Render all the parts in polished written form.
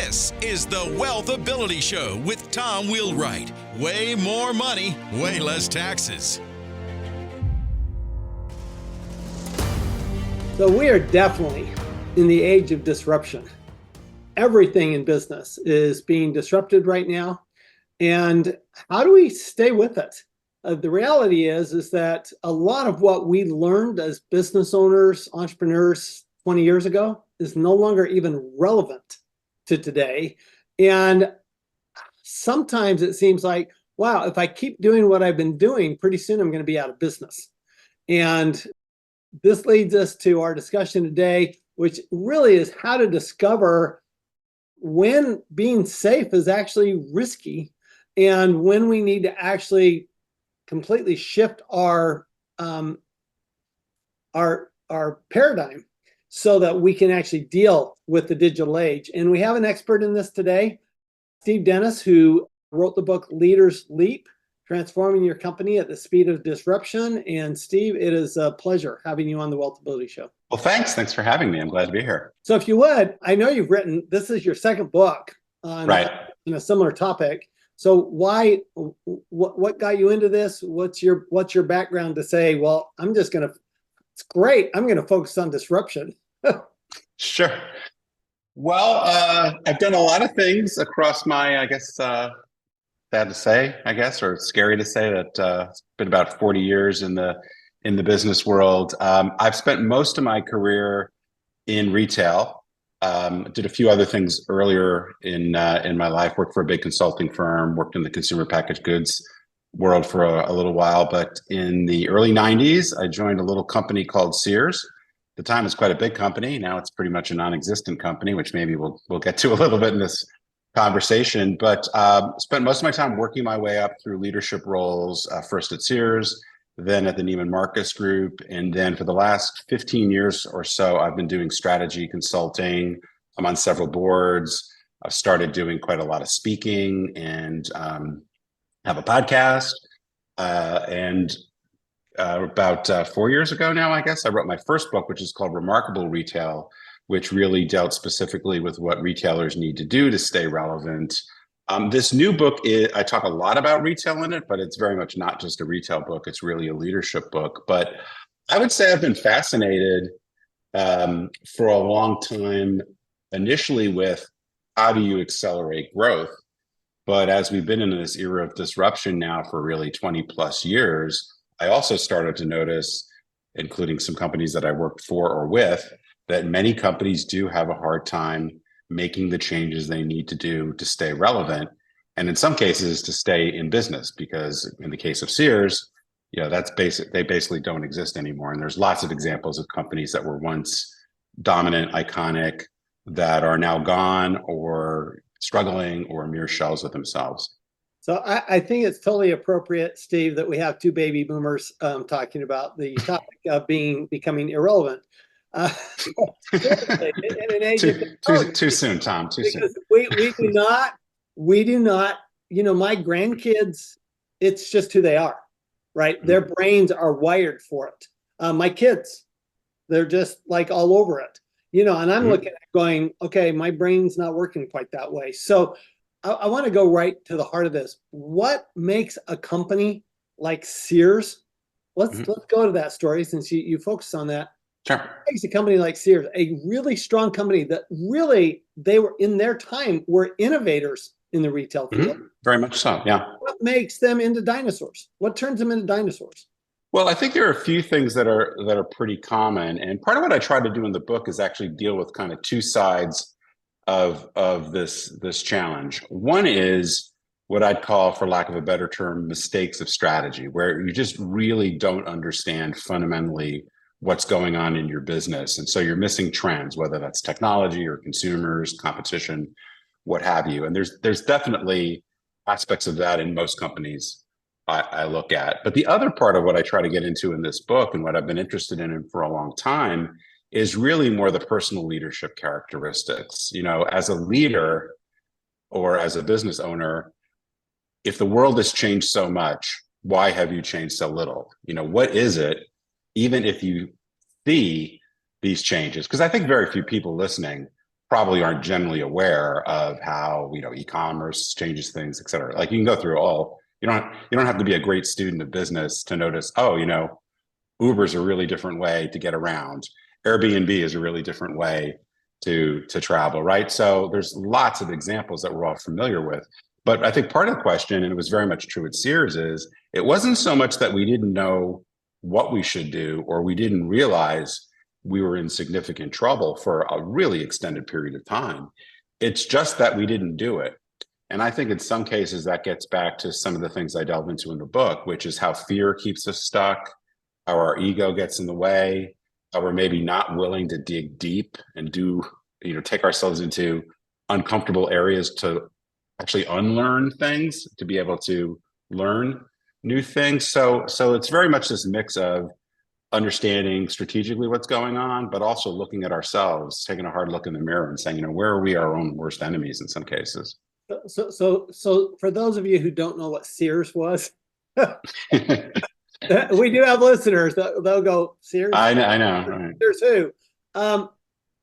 This is the Wealth Ability Show with Tom Wheelwright. Way more money, way less taxes. So we are definitely in the age of disruption. Everything in business is being disrupted right now. And how do we stay with it? The reality is that a lot of what we learned as business owners, entrepreneurs 20 years ago is no longer even relevant to today. And sometimes it seems like, wow, if I keep doing what I've been doing, pretty soon I'm going to be out of business. And this leads us to our discussion today, which really is how to discover when being safe is actually risky and when we need to actually completely shift our paradigm so that we can actually deal with the digital age. And we have an expert in this today, Steve Dennis, who wrote the book Leaders Leap, Transforming Your Company at the Speed of Disruption. And Steve, it is a pleasure having you on the Wealth Ability Show. Well, thanks. Thanks for having me. I'm glad to be here. So if you would, I know you've written, this is your second book on a similar topic. So why, what got you into this? What's your background to say, well, it's great, I'm going to focus on disruption? Sure. Well, I've done a lot of things across my, sad to say, or scary to say that it's been about 40 years in the business world. I've spent most of my career in retail. Did a few other things earlier in my life. Worked for a big consulting firm. Worked in the consumer packaged goods world for a little while. But in the early 90s, I joined a little company called Sears. At the time, it was quite a big company. Now it's pretty much a non-existent company, which maybe we'll get to a little bit in this conversation. But spent most of my time working my way up through leadership roles, first at Sears, then at the Neiman Marcus Group. And then for the last 15 years or so, I've been doing strategy consulting. I'm on several boards. I've started doing quite a lot of speaking and have a podcast. About 4 years ago now, I wrote my first book, which is called Remarkable Retail, which really dealt specifically with what retailers need to do to stay relevant. This new book, I talk a lot about retail in it, but it's very much not just a retail book. It's really a leadership book. But I would say I've been fascinated for a long time, initially with how do you accelerate growth? But as we've been in this era of disruption now for really 20 plus years, I also started to notice, including some companies that I worked for or with, that many companies do have a hard time making the changes they need to do to stay relevant, and in some cases to stay in business, because in the case of Sears, that's basic. They basically don't exist anymore. And there's lots of examples of companies that were once dominant, iconic, that are now gone or struggling or mere shells of themselves. So I think it's totally appropriate, Steve, that we have two baby boomers talking about the topic of becoming irrelevant. In an age too soon, Tom. Too soon. We do not. My grandkids, it's just who they are, right? Their brains are wired for it. My kids, they're just like all over it, and I'm looking at going, okay, my brain's not working quite that way. So I want to go right to the heart of this. What makes a company like Sears? Let's go to that story, since you focus on that. Sure. What makes a company like Sears a really strong company that really, they were in their time, were innovators in the retail field? Very much so, yeah. What makes them into dinosaurs? What turns them into dinosaurs? Well, I think there are a few things that are pretty common, and part of what I try to do in the book is actually deal with kind of two sides of this challenge. One is what I'd call, for lack of a better term, mistakes of strategy, where you just really don't understand fundamentally what's going on in your business. And so you're missing trends, whether that's technology or consumers, competition, what have you. And there's definitely aspects of that in most companies I look at. But the other part of what I try to get into in this book, and what I've been interested in for a long time, is really more the personal leadership characteristics. As a leader or as a business owner, if the world has changed so much, why have you changed so little? What is it, even if you see these changes? Because I think very few people listening probably aren't generally aware of how, e-commerce changes things, et cetera. Like you can go through all, you don't have to be a great student of business to notice, Uber's a really different way to get around. Airbnb is a really different way to travel, right? So there's lots of examples that we're all familiar with. But I think part of the question, and it was very much true at Sears, is it wasn't so much that we didn't know what we should do or we didn't realize we were in significant trouble for a really extended period of time. It's just that we didn't do it. And I think in some cases that gets back to some of the things I delve into in the book, which is how fear keeps us stuck, how our ego gets in the way, how we're maybe not willing to dig deep and take ourselves into uncomfortable areas to actually unlearn things, to be able to learn new things. So it's very much this mix of understanding strategically what's going on, but also looking at ourselves, taking a hard look in the mirror and saying, where are we our own worst enemies in some cases? So for those of you who don't know what Sears was, we do have listeners that they'll go, Sears? I know. Right. Sears who?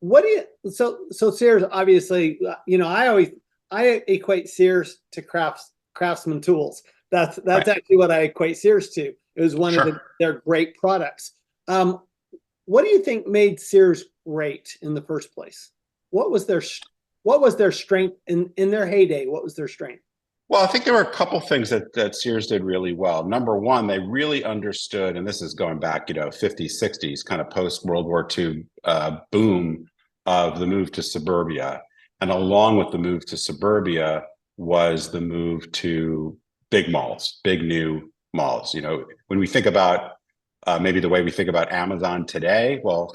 What do you, so Sears, obviously, I equate Sears to Craftsman tools. That's right. Actually what I equate Sears to. It was one of their great products. What do you think made Sears great in the first place? What was their strength in their heyday? What was their strength? Well, I think there were a couple things that Sears did really well. Number one, they really understood, and this is going back, 50s, 60s, kind of post World War II boom of the move to suburbia. And along with the move to suburbia was the move to big malls, big new malls. When we think about maybe the way we think about Amazon today, well,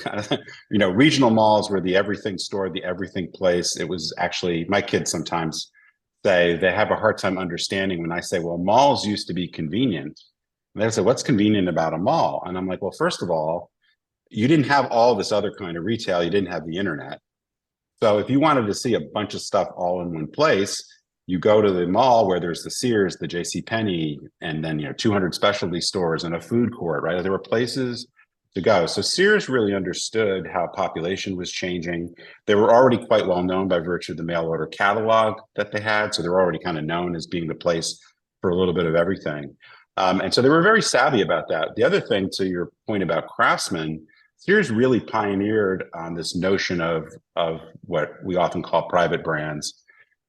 regional malls were the everything store, the everything place. It was actually, my kids sometimes say they have a hard time understanding when I say, well, malls used to be convenient. And they say, what's convenient about a mall? And I'm like, well, first of all, you didn't have all this other kind of retail. You didn't have the internet. So if you wanted to see a bunch of stuff all in one place, you go to the mall where there's the Sears, the JCPenney, and then 200 specialty stores and a food court, right? There were places to go. So Sears really understood how population was changing. They were already quite well known by virtue of the mail order catalog that they had. So they were already kind of known as being the place for a little bit of everything. And so they were very savvy about that. The other thing, to your point about Craftsman, Sears really pioneered on this notion of what we often call private brands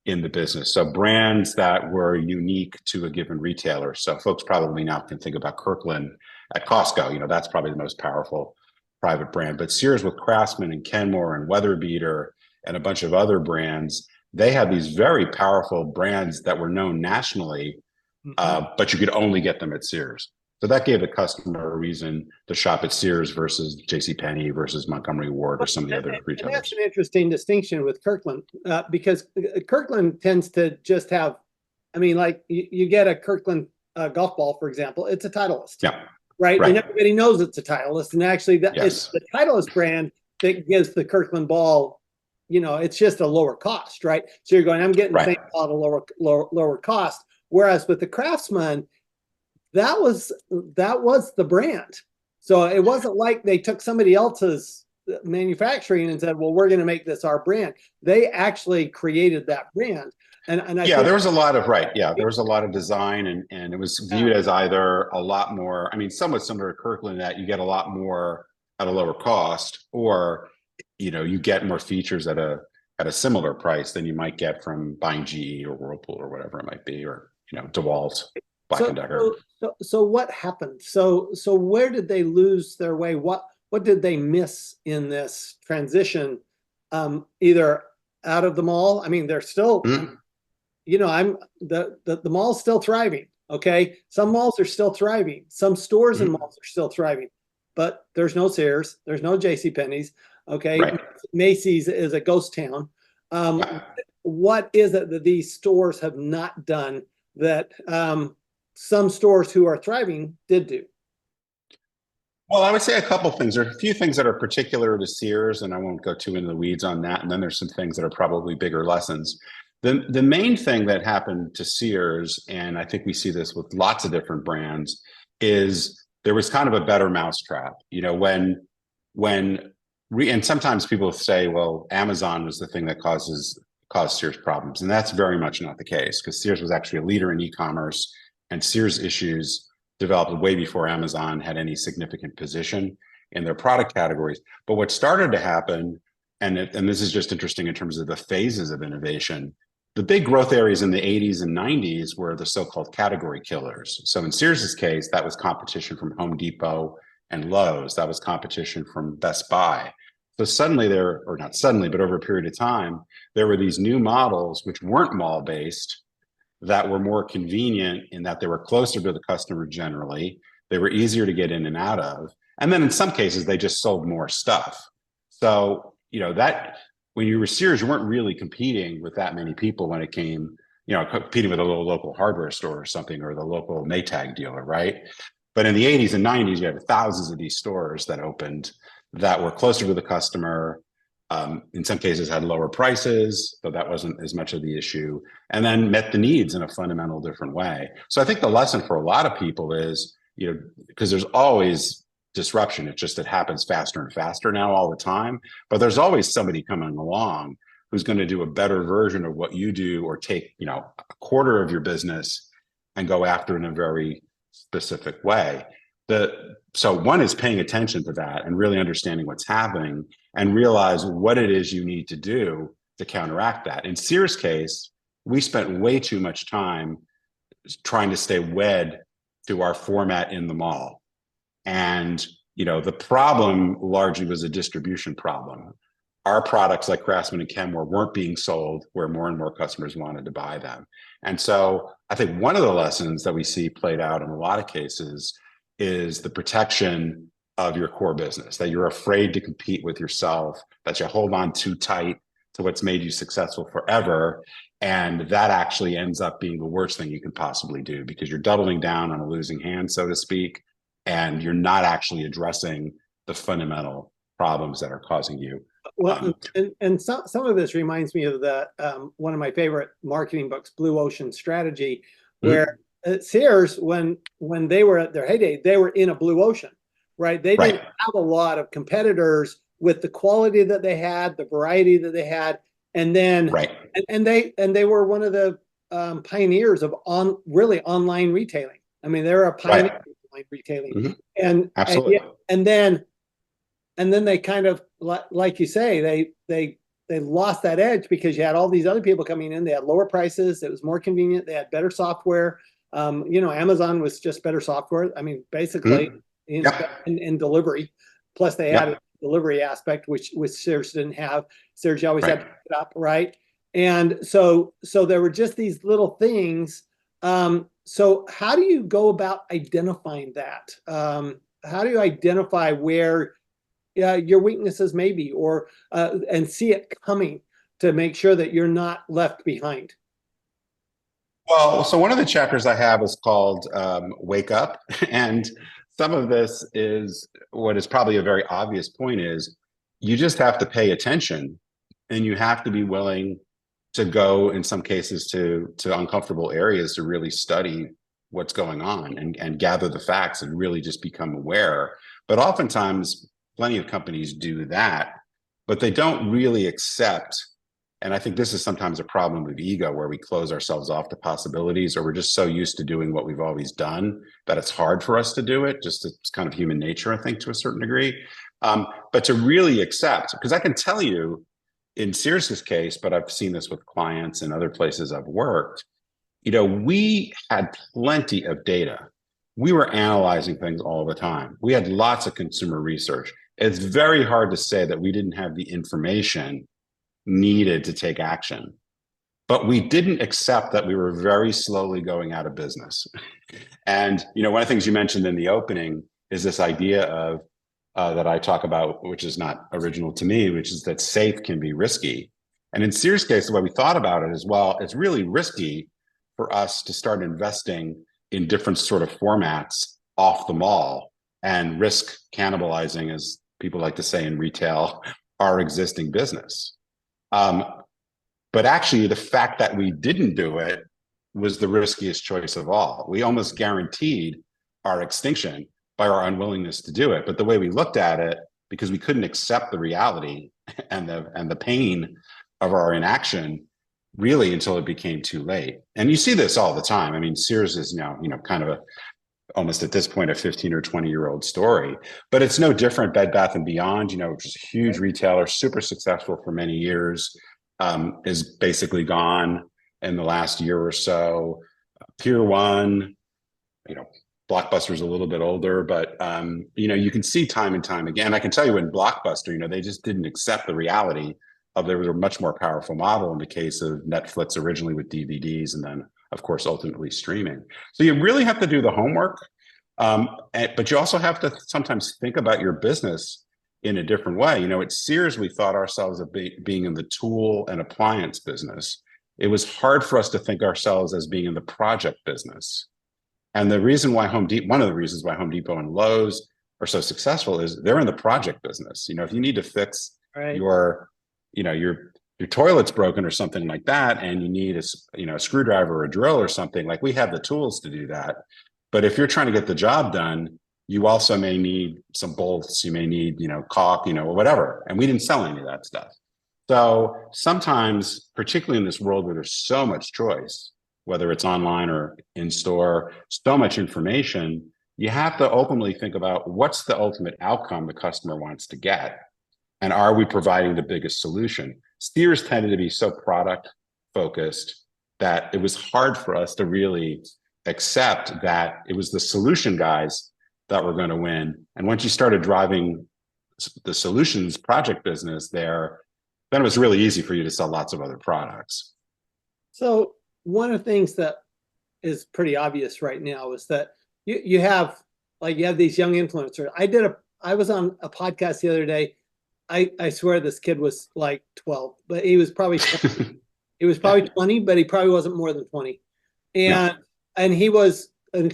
in the business. So brands that were unique to a given retailer. So folks probably now can think about Kirkland at Costco. That's probably the most powerful private brand. But Sears with Craftsman and Kenmore and Weatherbeater and a bunch of other brands, they had these very powerful brands that were known nationally, but you could only get them at Sears. So that gave the customer a reason to shop at Sears versus JCPenney versus Montgomery Ward or some of the other retailers. And that's an interesting distinction with Kirkland, because Kirkland tends to just have, like you get a Kirkland golf ball, for example, it's a Titleist. Yeah. Right? And everybody knows it's a Titleist. And actually, it's the Titleist brand that gives the Kirkland ball, it's just a lower cost, right? So you're going, I'm getting the same ball at a lower cost. Whereas with the Craftsman, that was the brand. So it wasn't like they took somebody else's manufacturing and said, well, we're going to make this our brand. They actually created that brand. And I think there was a lot of there was a lot of design and it was viewed as either a lot more, somewhat similar to Kirkland, that you get a lot more at a lower cost, or you get more features at a similar price than you might get from buying GE or Whirlpool or whatever it might be, or DeWalt, Black & Decker. So what happened? So where did they lose their way? What did they miss in this transition? Either out of the mall. They're still, the mall's still thriving. Okay, some malls are still thriving. Some stores and malls are still thriving, but there's no Sears, there's no JCPenney's. Okay, Macy's is a ghost town. What is it that these stores have not done that some stores who are thriving did do? Well, I would say a couple things. There are a few things that are particular to Sears, and I won't go too into the weeds on that. And then there's some things that are probably bigger lessons. The main thing that happened to Sears, and I think we see this with lots of different brands, is there was kind of a better mousetrap. When and sometimes people say, well, Amazon was the thing that caused Sears problems. And that's very much not the case, because Sears was actually a leader in e-commerce, and Sears issues developed way before Amazon had any significant position in their product categories. But what started to happen, and this is just interesting in terms of the phases of innovation, the big growth areas in the 80s and 90s were the so-called category killers. So in Sears's case, that was competition from Home Depot and Lowe's. That was competition from Best Buy. So suddenly there, or not suddenly, but over a period of time, there were these new models which weren't mall-based, that were more convenient in that they were closer to the customer generally. They were easier to get in and out of. And then in some cases, they just sold more stuff. So, that when you were Sears, you weren't really competing with that many people when it came, competing with a little local hardware store or something, or the local Maytag dealer, right? But in the 80s and 90s, you had thousands of these stores that opened that were closer to the customer. In some cases had lower prices, so that wasn't as much of the issue, and then met the needs in a fundamental different way. So I think the lesson for a lot of people is, because there's always disruption, it's just it happens faster and faster now all the time, but there's always somebody coming along who's going to do a better version of what you do, or take, a quarter of your business and go after it in a very specific way. So one is paying attention to that and really understanding what's happening and realize what it is you need to do to counteract that. In Sears' case, we spent way too much time trying to stay wed to our format in the mall. And, the problem largely was a distribution problem. Our products like Craftsman and Kenmore weren't being sold where more and more customers wanted to buy them. And so I think one of the lessons that we see played out in a lot of cases is the protection of your core business, that you're afraid to compete with yourself, that you hold on too tight to what's made you successful forever. And that actually ends up being the worst thing you can possibly do, because you're doubling down on a losing hand, so to speak, and you're not actually addressing the fundamental problems that are causing you. Well, and some of this reminds me of the one of my favorite marketing books, Blue Ocean Strategy, where Sears, when they were at their heyday, they were in a blue ocean, right? They didn't have a lot of competitors with the quality that they had, the variety that they had, and then and they were one of the pioneers of online retailing. I mean, they're a pioneer of online retailing, and absolutely. And then they kind of, like you say, they lost that edge because you had all these other people coming in. They had lower prices. It was more convenient. They had better software. Amazon was just better software. I mean, basically in delivery. Plus they had a delivery aspect, which Sears didn't have. Sears, you always had to pick it up, right? And so there were just these little things. So how do you go about identifying that? How do you identify where your weaknesses may be, or and see it coming to make sure that you're not left behind? Well, so one of the chapters I have is called Wake Up. And some of this is what is probably a very obvious point is you just have to pay attention, and you have to be willing to go, in some cases, to uncomfortable areas to really study what's going on and gather the facts and really just become aware. But oftentimes, plenty of companies do that, but they don't really accept. And I think this is sometimes a problem with ego, where we close ourselves off to possibilities, or we're just so used to doing what we've always done that it's hard for us to do it. Just it's kind of human nature, I think, to a certain degree. But to really accept, because I can tell you in Sears' case, but I've seen this with clients and other places I've worked, we had plenty of data. We were analyzing things all the time. We had lots of consumer research. It's very hard to say that we didn't have the information needed to take action. But we didn't accept that we were very slowly going out of business. And, one of the things you mentioned in the opening is this idea of that I talk about, which is not original to me, which is that safe can be risky. And in Sears' case, the way we thought about it is, well, it's really risky for us to start investing in different sort of formats off the mall and risk cannibalizing, as people like to say in retail, our existing business. But actually, the fact that we didn't do it was the riskiest choice of all. We almost guaranteed our extinction by our unwillingness to do it. But the way we looked at it because we couldn't accept the reality and the pain of our inaction really until it became too late. And you see this all the time. I mean, Sears is now, kind of almost at this point, a 15 or 20-year-old story, but it's no different. Bed Bath and Beyond, which is a huge retailer, super successful for many years, is basically gone in the last year or so. Pier 1, Blockbuster's a little bit older, but you can see time and time again. I can tell you in Blockbuster, they just didn't accept the reality of there was a much more powerful model in the case of Netflix originally with DVDs, and then of course ultimately streaming. So you really have to do the homework, but you also have to sometimes think about your business in a different way. At Sears, we thought ourselves of being in the tool and appliance business. It was hard for us to think ourselves as being in the project business. And the reason why one of the reasons why Home Depot and Lowe's are so successful is they're in the project business. If you need to fix your toilet's broken or something like that, and you need a screwdriver or a drill or something, like, we have the tools to do that. But if you're trying to get the job done, you also may need some bolts, you may need, caulk, whatever. And we didn't sell any of that stuff. So sometimes, particularly in this world where there's so much choice, whether it's online or in store, so much information, you have to ultimately think about what's the ultimate outcome the customer wants to get. And are we providing the biggest solution? Sears tended to be so product focused that it was hard for us to really accept that it was the solution guys that were going to win. And once you started driving the solutions project business there, then it was really easy for you to sell lots of other products. So one of the things that is pretty obvious right now is that you have these young influencers. I was on a podcast the other day. I swear this kid was like 12, but he was probably 20. He was probably 20, but he probably wasn't more than 20. And he was an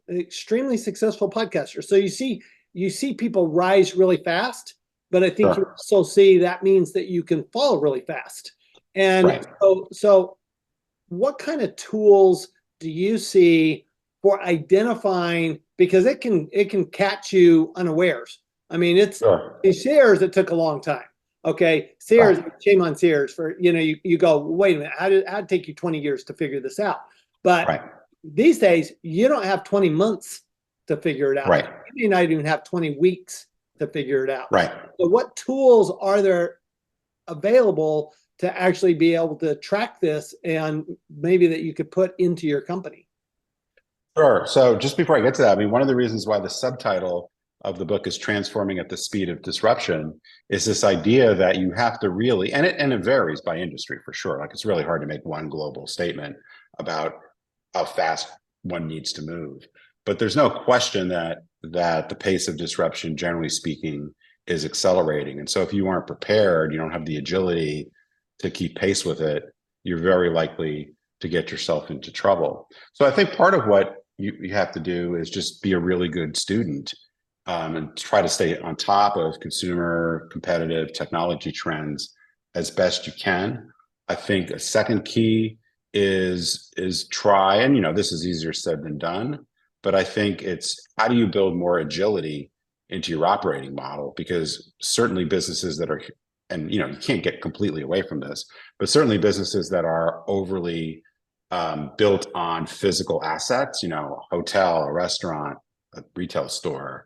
extremely successful podcaster. So you see people rise really fast, but I think you also see that means that you can fall really fast. And so what kind of tools do you see for identifying, because it can catch you unawares? I mean, in Sears, it took a long time. Okay, Sears, shame on Sears for, you go, wait a minute, how'd it take you 20 years to figure this out? But these days, you don't have 20 months to figure it out. You may not even have 20 weeks to figure it out. So what tools are there available to actually be able to track this, and maybe that you could put into your company? Sure. So just before I get to that, I mean, one of the reasons why the subtitle of the book is Transforming at the Speed of Disruption is this idea that you have to really, and it varies by industry for sure. Like, it's really hard to make one global statement about how fast one needs to move. But there's no question that the pace of disruption, generally speaking, is accelerating. And so if you aren't prepared, you don't have the agility to keep pace with it, you're very likely to get yourself into trouble. So I think part of what you have to do is just be a really good student, and try to stay on top of consumer competitive technology trends as best you can. I think a second key is try, and this is easier said than done, but I think it's how do you build more agility into your operating model? Because certainly businesses that are, and you can't get completely away from this, but certainly businesses that are overly built on physical assets, a hotel, a restaurant, a retail store,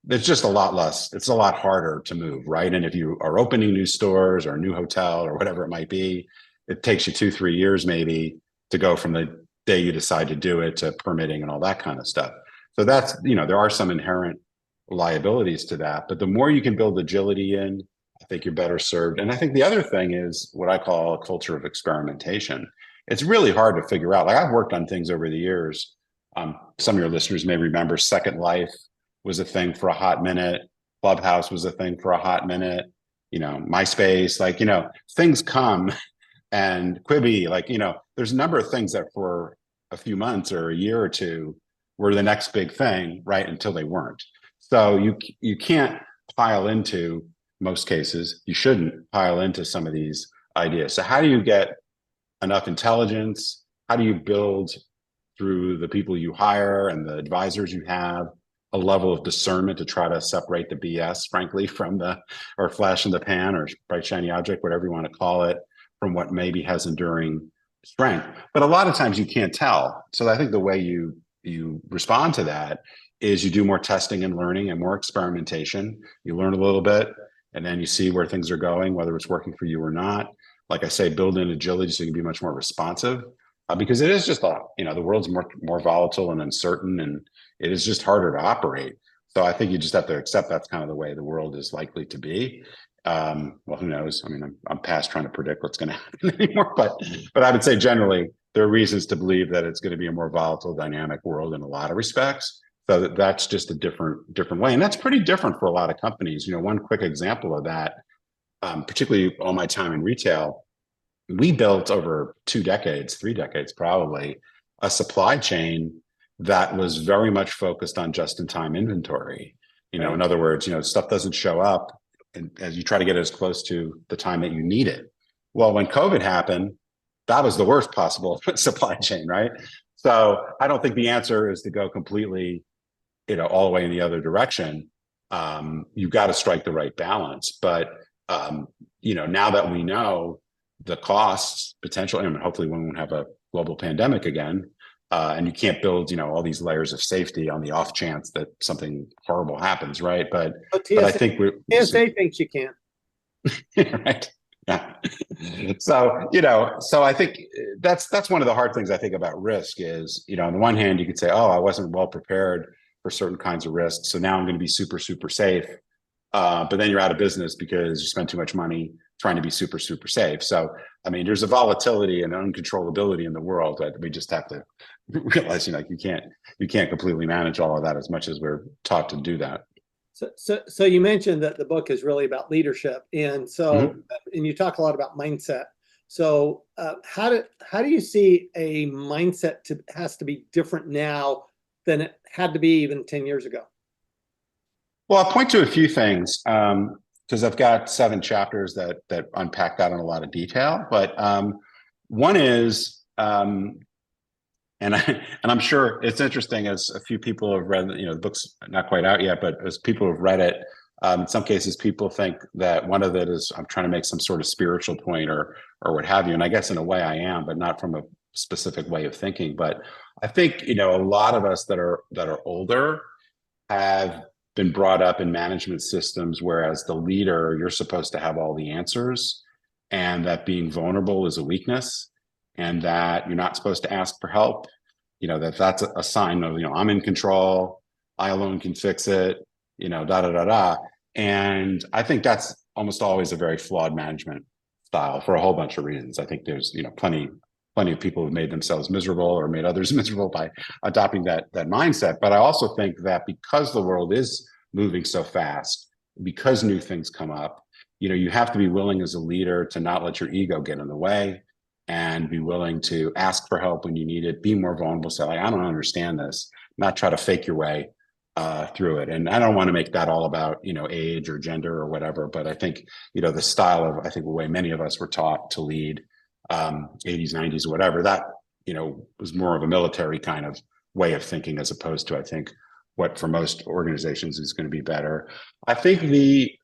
it's just a lot less, it's a lot harder to move, right? And if you are opening new stores or a new hotel or whatever it might be, it takes you 2-3 years maybe to go from the day you decide to do it to permitting and all that kind of stuff. So that's, there are some inherent liabilities to that, but the more you can build agility in, I think you're better served. And I think the other thing is what I call a culture of experimentation. It's really hard to figure out. Like, I've worked on things over the years. Some of your listeners may remember Second Life was a thing for a hot minute. Clubhouse was a thing for a hot minute. MySpace, things come, and Quibi, there's a number of things that for a few months or a year or two were the next big thing, right? Until they weren't. So you can't pile into, most cases, you shouldn't pile into some of these ideas. So how do you get enough intelligence? How do you build through the people you hire and the advisors you have a level of discernment to try to separate the BS, frankly, from or flash in the pan or bright shiny object, whatever you want to call it, from what maybe has enduring strength. But a lot of times you can't tell. So I think the way you respond to that is you do more testing and learning and more experimentation. You learn a little bit, and then you see where things are going, whether it's working for you or not. Like I say, build in agility so you can be much more responsive, because it is just the world's more volatile and uncertain, and it is just harder to operate. So I think you just have to accept that's kind of the way the world is likely to be. Well, who knows? I mean, I'm past trying to predict what's going to happen anymore, but I would say generally there are reasons to believe that it's going to be a more volatile, dynamic world in a lot of respects. So that's just a different way, and that's pretty different for a lot of companies. One quick example of that, particularly all my time in retail, we built over 2 decades, 3 decades probably, a supply chain that was very much focused on just-in-time inventory. Right. In other words, stuff doesn't show up, and as you try to get as close to the time that you need it. Well, when COVID happened, that was the worst possible supply chain, right? So I don't think the answer is to go completely, all the way in the other direction. You've got to strike the right balance. But now that we know the costs, potential, and hopefully we won't have a global pandemic again, and you can't build, all these layers of safety on the off chance that something horrible happens, right? But I think TSA thinks you can. Right. Yeah. So, so I think that's one of the hard things I think about risk is, on the one hand, you could say, oh, I wasn't well prepared for certain kinds of risks, so now I'm going to be super, super safe. But then you're out of business because you spent too much money trying to be super, super safe. So, I mean, there's a volatility and uncontrollability in the world that we just have to realize, you can't completely manage all of that as much as we're taught to do that. So you mentioned that the book is really about leadership, and so and you talk a lot about mindset. So how do you see a mindset has to be different now than it had to be even 10 years ago? Well, I'll point to a few things because I've got 7 chapters that unpack that in a lot of detail. But one is, and I'm sure it's interesting, as a few people have read, the book's not quite out yet, but as people have read it, in some cases people think that one of it is I'm trying to make some sort of spiritual point or what have you. And I guess in a way I am, but not from a specific way of thinking. But I think, a lot of us that are older have been brought up in management systems, whereas the leader, you're supposed to have all the answers, and that being vulnerable is a weakness, and that you're not supposed to ask for help. That's a sign of, I'm in control, I alone can fix it, da da da da. And I think that's almost always a very flawed management style for a whole bunch of reasons. I think there's, plenty of people who've made themselves miserable or made others miserable by adopting that mindset. But I also think that because the world is moving so fast, because new things come up, you have to be willing as a leader to not let your ego get in the way, and be willing to ask for help when you need it, be more vulnerable, say, like, I don't understand this, not try to fake your way through it. And I don't want to make that all about, age or gender or whatever, but I think, the style of, the way many of us were taught to lead, 80s, 90s, whatever, that, was more of a military kind of way of thinking, as opposed to, I think, what for most organizations is going to be better. I think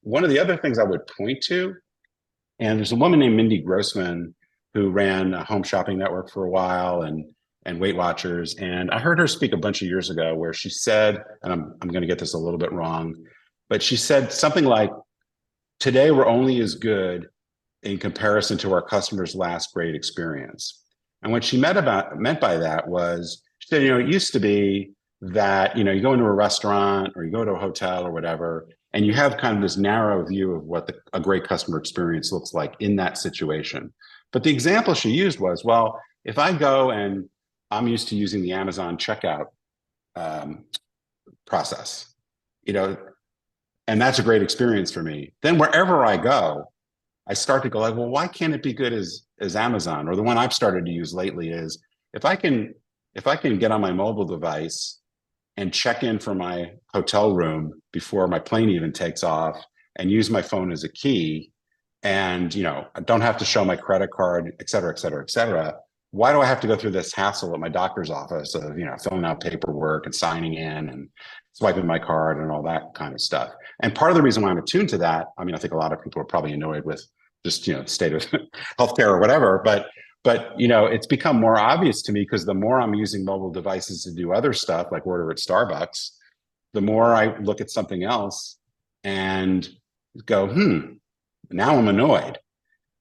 one of the other things I would point to, and there's a woman named Mindy Grossman who ran a home shopping network for a while and Weight Watchers. And I heard her speak a bunch of years ago where she said, and I'm going to get this a little bit wrong, but she said something like, today we're only as good in comparison to our customers' last great experience. And what she meant by that was, she said, it used to be that, you go into a restaurant or you go to a hotel or whatever, and you have kind of this narrow view of what a great customer experience looks like in that situation. But the example she used was, well, if I go and I'm used to using the Amazon checkout process, and that's a great experience for me, then wherever I go, I start to go like, well, why can't it be good as Amazon? Or the one I've started to use lately is, if I can get on my mobile device and check in for my hotel room before my plane even takes off and use my phone as a key, and I don't have to show my credit card, et cetera, et cetera, et cetera, why do I have to go through this hassle at my doctor's office of, filling out paperwork and signing in and swiping my card and all that kind of stuff? And part of the reason why I'm attuned to that, I mean, I think a lot of people are probably annoyed with just, the state of healthcare or whatever, but it's become more obvious to me because the more I'm using mobile devices to do other stuff, like order at Starbucks, the more I look at something else and go, now I'm annoyed.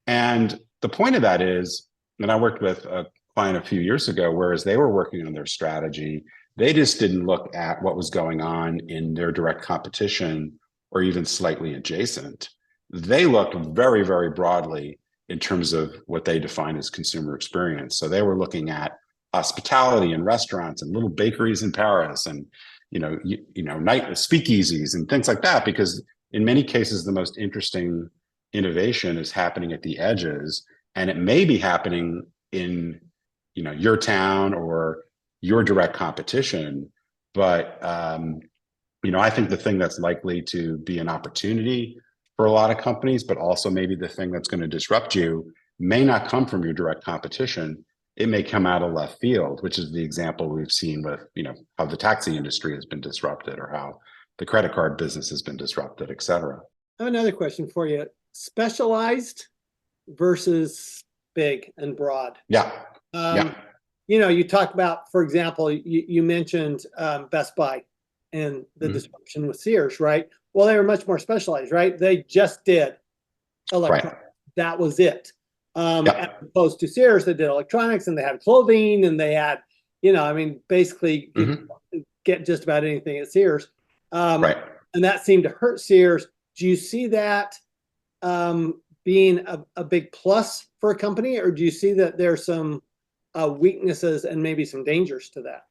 And the point of that is, and I worked with a client a few years ago, whereas they were working on their strategy, they just didn't look at what was going on in their direct competition or even slightly adjacent. They looked very, very broadly in terms of what they define as consumer experience. So they were looking at hospitality and restaurants and little bakeries in Paris and, night speakeasies and things like that, because in many cases, the most interesting innovation is happening at the edges, and it may be happening in your town or your direct competition, but I think the thing that's likely to be an opportunity for a lot of companies, but also maybe the thing that's going to disrupt you, may not come from your direct competition. It may come out of left field, which is the example we've seen with how the taxi industry has been disrupted, or how the credit card business has been disrupted, et cetera. I have another question for you. Specialized versus big and broad. Yeah. You talk about, for example, you mentioned Best Buy and the disruption with Sears, right? Well, they were much more specialized, right? They just did electronics. Right. That was it. As opposed to Sears, they did electronics and they had clothing and they had, basically you get just about anything at Sears. Right. And that seemed to hurt Sears. Do you see that being a big plus for a company, or do you see that there's some weaknesses and maybe some dangers to that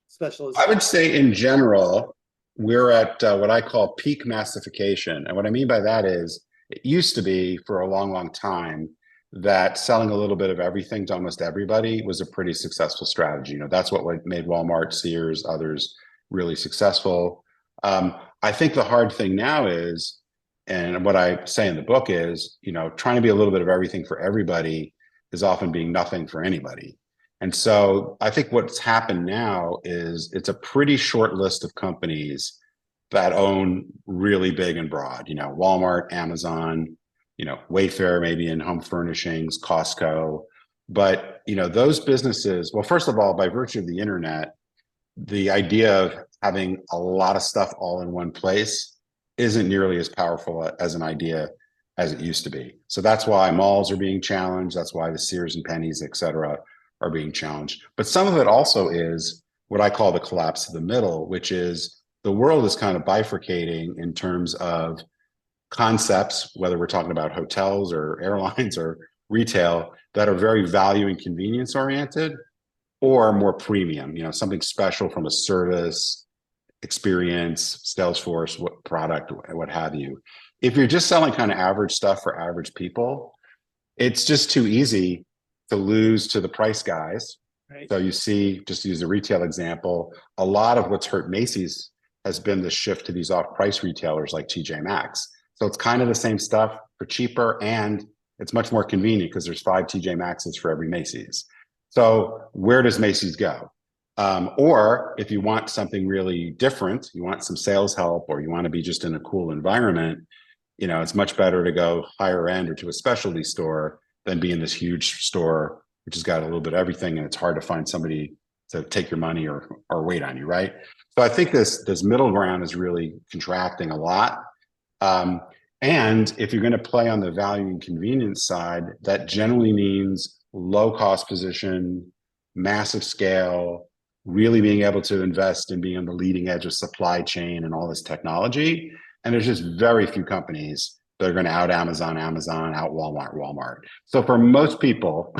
specialization? I would say in general, we're at what I call peak massification. And what I mean by that is, it used to be for a long, long time that selling a little bit of everything to almost everybody was a pretty successful strategy. That's what made Walmart, Sears, others really successful. I think the hard thing now is, and what I say in the book is, trying to be a little bit of everything for everybody is often being nothing for anybody. And so I think what's happened now is it's a pretty short list of companies that own really big and broad, Walmart, Amazon, Wayfair, maybe in home furnishings, Costco. But, those businesses, well, first of all, by virtue of the internet, the idea of having a lot of stuff all in one place isn't nearly as powerful as an idea as it used to be. So that's why malls are being challenged. That's why the Sears and Pennies, et cetera, are being challenged. But some of it also is what I call the collapse of the middle, which is the world is kind of bifurcating in terms of concepts, whether we're talking about hotels or airlines or retail, that are very value and convenience oriented, or more premium, something special from a service, experience, Salesforce, what product, what have you. If you're just selling kind of average stuff for average people, it's just too easy to lose to the price guys. Right. So you see, just to use a retail example, a lot of what's hurt Macy's has been the shift to these off-price retailers like TJ Maxx. So it's kind of the same stuff for cheaper, and it's much more convenient because there's 5 TJ Maxxes for every Macy's. So where does Macy's go? Or if you want something really different, you want some sales help, or you want to be just in a cool environment, it's much better to go higher end or to a specialty store than be in this huge store, which has got a little bit of everything, and it's hard to find somebody to take your money or wait on you, right? So I think this middle ground is really contracting a lot. And if you're going to play on the value and convenience side, that generally means low cost position, massive scale, really being able to invest in being on the leading edge of supply chain and all this technology. And there's just very few companies that are going to out Amazon, out Walmart. So for most people,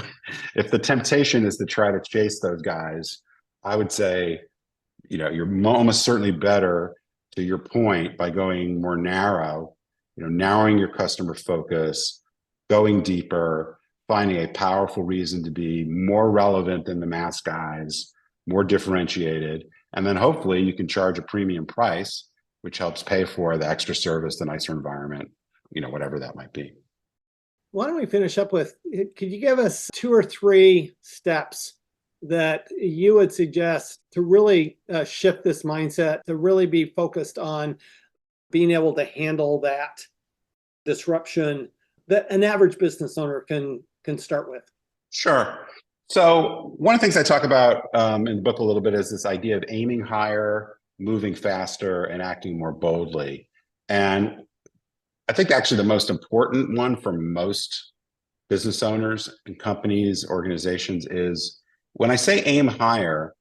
if the temptation is to try to chase those guys, I would say, you're almost certainly better, to your point, by going more narrow, narrowing your customer focus, going deeper, finding a powerful reason to be more relevant than the mass guys, more differentiated, and then hopefully you can charge a premium price, which helps pay for the extra service, the nicer environment, whatever that might be. why don't we finish up with, could you give us 2 or 3 steps that you would suggest to really shift this mindset, to really be focused on being able to handle that disruption that an average business owner can start with? Sure. So one of the things I talk about in the book a little bit is this idea of aiming higher, moving faster, and acting more boldly. And I think actually the most important one for most business owners and companies, organizations is when I say aim higher,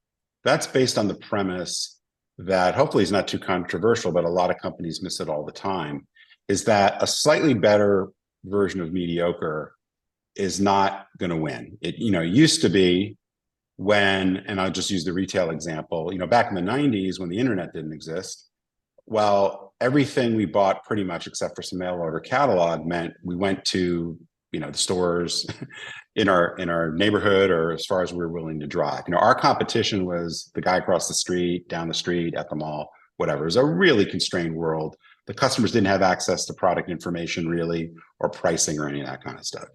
that's based on the premise that hopefully is not too controversial, but a lot of companies miss it all the time, is that a slightly better version of mediocre is not going to win. It used to be when, and I'll just use the retail example, back in the 90s when the internet didn't exist, well, everything we bought pretty much except for some mail order catalog meant we went to the stores in our neighborhood or as far as we were willing to drive. Our competition was the guy across the street, down the street, at the mall, whatever. It was a really constrained world. The customers didn't have access to product information really, or pricing or any of that kind of stuff.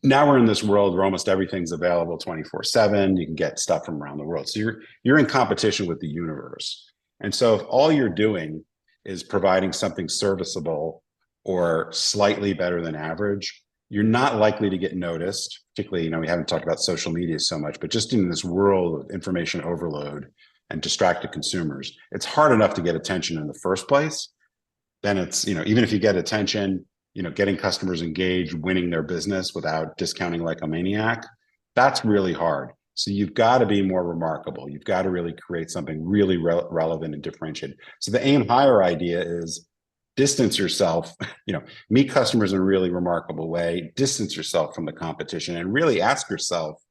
Now we're in this world where almost everything's available 24/7. You can get stuff from around the world. So you're in competition with the universe. And so if all you're doing is providing something serviceable or slightly better than average, you're not likely to get noticed. Particularly, we haven't talked about social media so much, but just in this world of information overload and distracted consumers, it's hard enough to get attention in the first place. Then it's, even if you get attention, getting customers engaged, winning their business without discounting like a maniac, that's really hard. So you've got to be more remarkable. You've got to really create something really relevant and differentiated. So the aim higher idea is distance yourself, meet customers in a really remarkable way, distance yourself from the competition, and really ask yourself,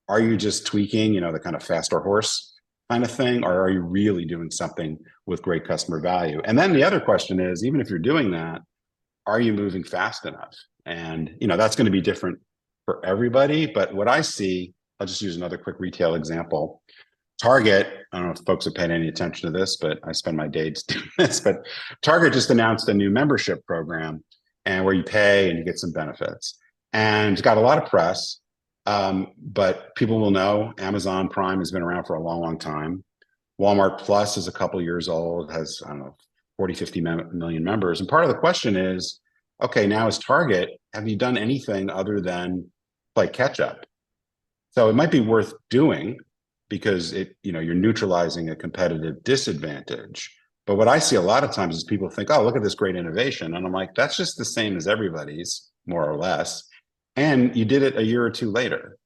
are you just tweaking, the kind of faster horse kind of thing, or are you really doing something with great customer value? And then the other question is, even if you're doing that, are you moving fast enough? And, that's going to be different for everybody. But what I see, I'll just use another quick retail example. Target, I don't know if folks have paid any attention to this, but I spend my days doing this, but Target just announced a new membership program and where you pay and you get some benefits. And it's got a lot of press, but people will know Amazon Prime has been around for a long, long time. Walmart Plus is a couple years old, has, 40, 50 million members. And part of the question is, okay, now as Target, have you done anything other than play catch up? So it might be worth doing because you're neutralizing a competitive disadvantage. But what I see a lot of times is people think, oh, look at this great innovation. And I'm like, that's just the same as everybody's, more or less. And you did it a year or two later.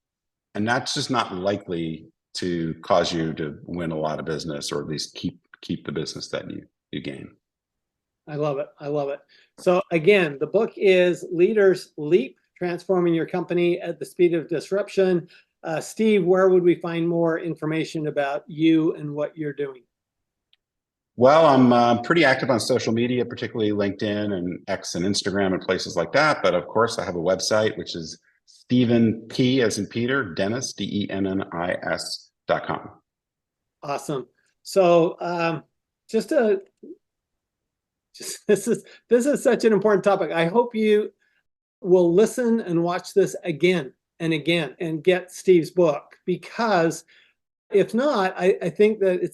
And that's just not likely to cause you to win a lot of business, or at least keep the business that you gain. I love it. I love it. So again, the book is Leaders Leap, Transforming Your Company at the Speed of Disruption. Steve, where would we find more information about you and what you're doing? Well, I'm pretty active on social media, particularly LinkedIn and X and Instagram and places like that. But of course, I have a website, which is Stephen P. as in Peter, Dennis, DENNIS.com. Awesome. So this is such an important topic. I hope you will listen and watch this again and again and get Steve's book, because if not, I think that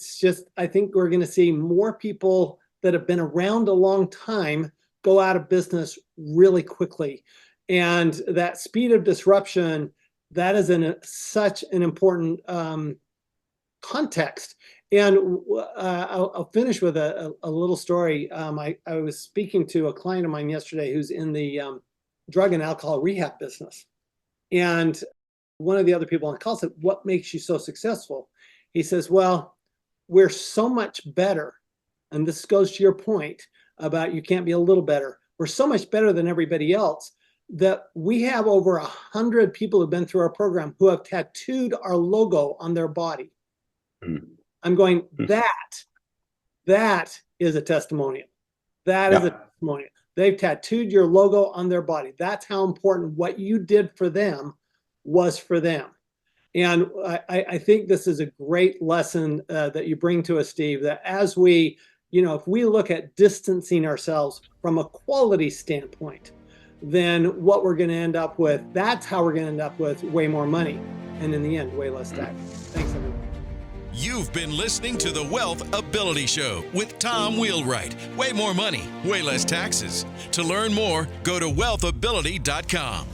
I think we're going to see more people that have been around a long time go out of business really quickly. And that speed of disruption, that is such an important context. And I'll finish with a little story. I was speaking to a client of mine yesterday who's in the drug and alcohol rehab business. And one of the other people on the call said, what makes you so successful? He says, well, we're so much better. And this goes to your point about you can't be a little better. We're so much better than everybody else that we have over 100 people who've been through our program who have tattooed our logo on their body. Mm. I'm going, that is a testimonial. That is a testimonial. They've tattooed your logo on their body. That's how important what you did for them was for them. And I think this is a great lesson that you bring to us, Steve, that as we, if we look at distancing ourselves from a quality standpoint, then what we're going to end up with, that's how we're going to end up with way more money. And in the end, way less tax. Thanks, everyone. You've been listening to the Wealth Ability Show with Tom Wheelwright. Way more money, way less taxes. To learn more, go to wealthability.com.